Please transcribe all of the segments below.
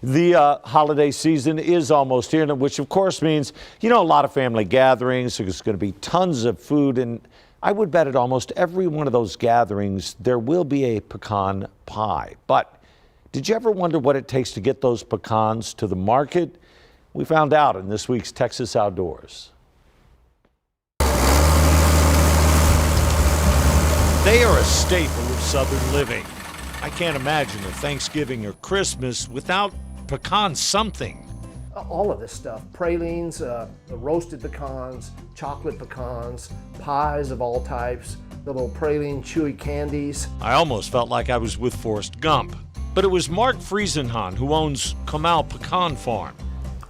The holiday season is almost here, which of course means, a lot of family gatherings. There's going to be tons of food, and I would bet at almost every one of those gatherings there will be a pecan pie. But did you ever wonder what it takes to get those pecans to the market? We found out in this week's Texas Outdoors. They are a staple of Southern living. I can't imagine a Thanksgiving or Christmas without pecan something. All of this stuff, pralines, roasted pecans, chocolate pecans, pies of all types, the little praline chewy candies. I almost felt like I was with Forrest Gump. But it was Mark Friesenhan who owns Comal Pecan Farm.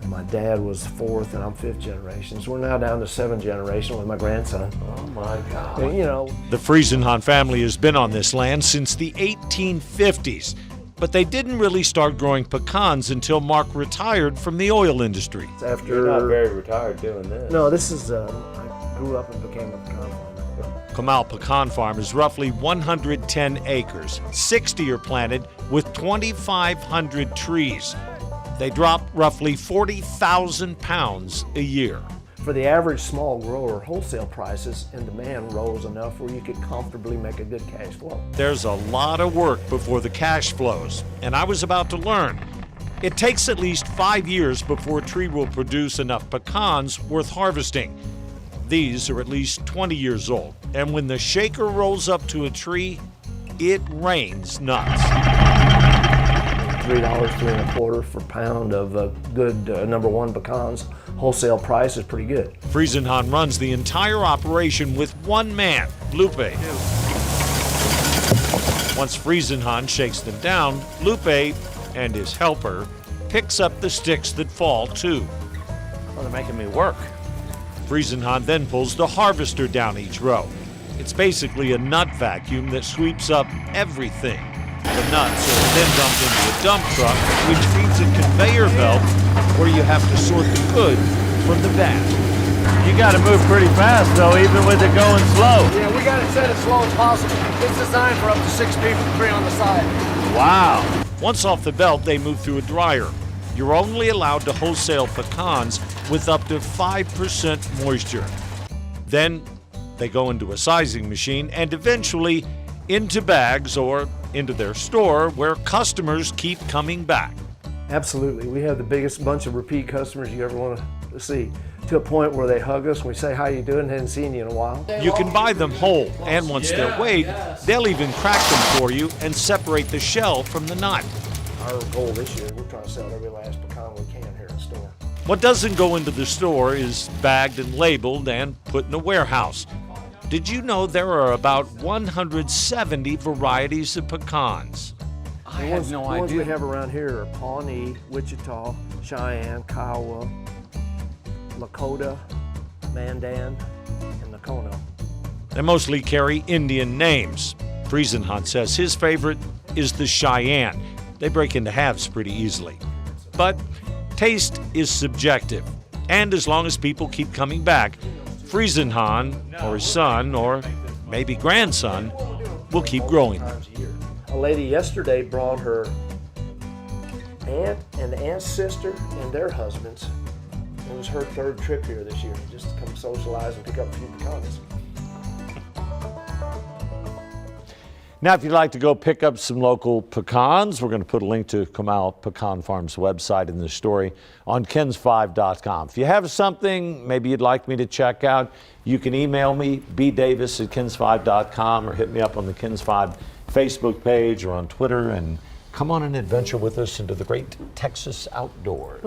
My dad was fourth and I'm fifth generation, so we're now down to seventh generation with my grandson. Oh my God. And, the Friesenhan family has been on this land since the 1850s, but they didn't really start growing pecans until Mark retired from the oil industry. After, You're not very retired doing this. No, this is, I grew up and became a pecan farmer. Comal Pecan Farm is roughly 110 acres. 60 are planted with 2,500 trees. They drop roughly 40,000 pounds a year. For the average small grower, wholesale prices and demand rose enough where you could comfortably make a good cash flow. There's a lot of work before the cash flows, and I was about to learn. It takes at least 5 years before a tree will produce enough pecans worth harvesting. These are at least 20 years old, and when the shaker rolls up to a tree, it rains nuts. $3, $3.25 for a pound of good number one pecans. Wholesale price is pretty good. Friesenhan runs the entire operation with one man, Lupe. Once Friesenhan shakes them down, Lupe and his helper picks up the sticks that fall too. Well, they're making me work. Friesenhan then pulls the harvester down each row. It's basically a nut vacuum that sweeps up everything. The nuts are then dumped into a dump truck, which feeds a conveyor belt where you have to sort the good from the bad. You got to move pretty fast, though, even with it going slow. Yeah, we got it set as slow as possible. It's designed for up to 6 people, 3 on the side. Wow. Once off the belt, they move through a dryer. You're only allowed to wholesale pecans with up to 5% moisture. Then they go into a sizing machine and eventually into bags or into their store where customers keep coming back. Absolutely. We have the biggest bunch of repeat customers you ever want to see, to a point where they hug us and we say, "How you doing? Hadn't seen you in a while." You can buy them whole, and once they're weighed, they'll even crack them for you and separate the shell from the nut. Our goal this year, we're trying to sell every last pecan we can here in the store. What doesn't go into the store is bagged and labeled and put in a warehouse. Did you know there are about 170 varieties of pecans? I had no idea. The ones we have around here are Pawnee, Wichita, Cheyenne, Kiowa, Lakota, Mandan, and Nakono. They mostly carry Indian names. Friesenhan says his favorite is the Cheyenne. They break into halves pretty easily. But taste is subjective, and as long as people keep coming back, Friesenhan, or his son, or maybe grandson, will keep growing them. A lady yesterday brought her aunt and the aunt's sister and their husbands. It was her third trip here this year, just to come socialize and pick up a few pecans. Now, if you'd like to go pick up some local pecans, we're going to put a link to Comal Pecan Farm's website in the story on kens5.com. If you have something maybe you'd like me to check out, you can email me, bdavis@kens5.com, or hit me up on the Kens5 Facebook page or on Twitter, and come on an adventure with us into the great Texas outdoors.